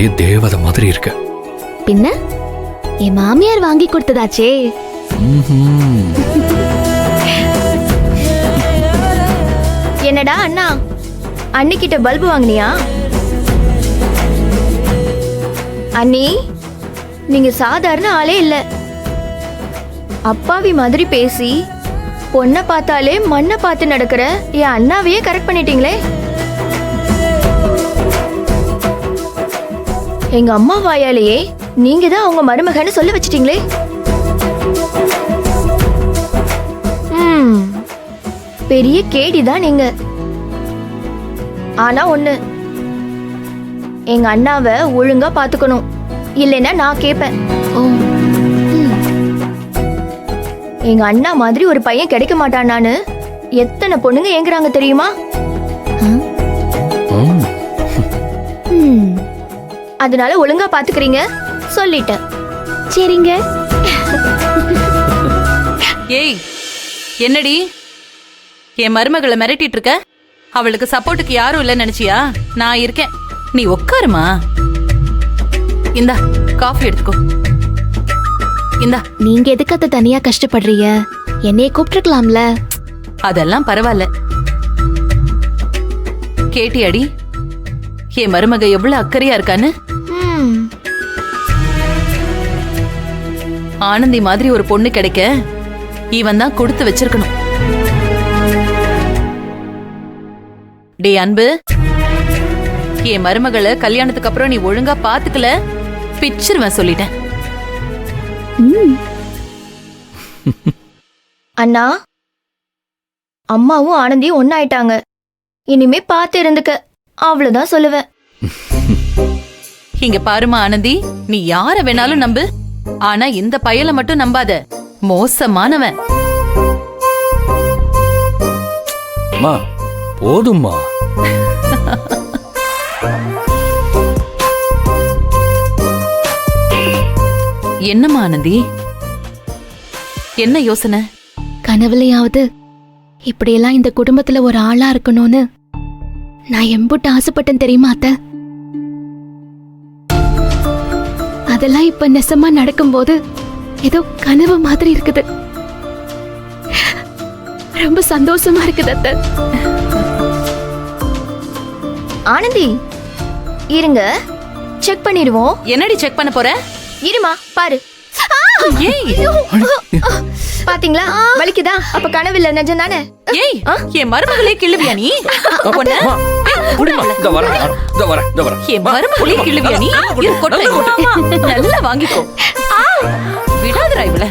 அப்படியே தேவதை மாதிரி இருக்க. பின்ன என் மாமியார் வாங்கி கொடுத்ததாச்சே. என்னடா அண்ணா, அன்னிக்கிட்ட பல்பு வாங்கினியா? அண்ணி, நீங்க சாதாரண ஆளே இல்ல. அப்பாவி மாதிரி பேசி பொண்ணை பார்த்தாலே மண்ணை பார்த்து நடக்கிற என் அண்ணாவையே கரெக்ட் பண்ணிட்டீங்களே. எங்க அம்மா வாயாலேயே நீங்க தான் அவங்க மருமகன்னு சொல்ல வச்சிட்டீங்களே. பெரிய கேடிதான் நீங்க. ஆனா ஒண்ணு, எங்க அண்ணாவை ஒழுங்கா பாத்துக்கணும், இல்லைன்னா நான் கேட்பேன். எங்க அண்ணா மாதிரி ஒரு பையன் கிடைக்க மாட்டானான்னு எத்தனை பொண்ணுங்க ஏங்குறாங்க தெரியுமா? அதனால ஒழுங்கா பாத்துக்கிறீங்க சொல்லிட்டேன். சரிங்க. ஏய், என்னடி என் மருமகளை மிரட்டிட்டு இருக்க? அவளுக்கு சப்போர்ட்டுக்கு யாரும் இல்லைன்னு நினைச்சியா? நான் இருக்கேன், நீ உட்காருமா. இந்தா காஃபி எடுத்துக்கோ. இந்தா. நீங்க எதுக்கு அத தனியா கஷ்டப்படுறீங்க? என்னைய கூப்பிட்டுருக்கலாம்ல. அதெல்லாம் பரவாயில்ல. கேட்டியாடி என் மருமக எவ்வளவு அக்கறையா இருக்கான்னு? ஆனந்தி மாதிரி ஒரு பொண்ணு கிடைக்க இவன் தான் கொடுத்து வச்சிருக்கணும். டே அன்பு, என் மருமகளை கல்யாணத்துக்கு அப்புறம் நீ ஒழுங்கா பாத்துக்கல பிச்சிருவேன் சொல்லிட்டேன். அண்ணா, அம்மாவும் ஆனந்தியும் ஒன்னாயிட்டாங்க. இனிமே பார்த்து இருந்துக்க, அவ்வளவுதான் சொல்லுவேன். இங்க பாருமா ஆனந்தி, நீ யார வேணாலும் நம்பு, ஆனா இந்த பயல மட்டும் நம்பாத. மோசமானவன். அம்மா போதும்மா. என்னம்மா ஆனந்தி, என்ன யோசனை? கனவுலையாவது இப்படியெல்லாம் இந்த குடும்பத்துல ஒரு ஆளா இருக்கணும்னு நான் எம்புட்டு ஆசைப்பட்டேன் தெரியுமா அத்த? அதெல்லாம் இப்ப நெசமா நடக்கும்போது ஏதோ கனவு மாதிரி இருக்குது. ரொம்ப சந்தோஷமா இருக்குது அத்த. ஆனந்தி, இருங்க செக் பண்ணிடுவோம். என்னடி செக் பண்ண போற? இருமா பாரு. பாத்தீங்களா, வலிக்குதா? அப்ப கனவில்ல, நிஜம் தானே? ஏய், என் மருமகளே கிள்ளுவியா நீ? என் மருமகளே கிள்ளுவியா நீ? நல்லா வாங்கிக்கோ. விடாதடா இவள.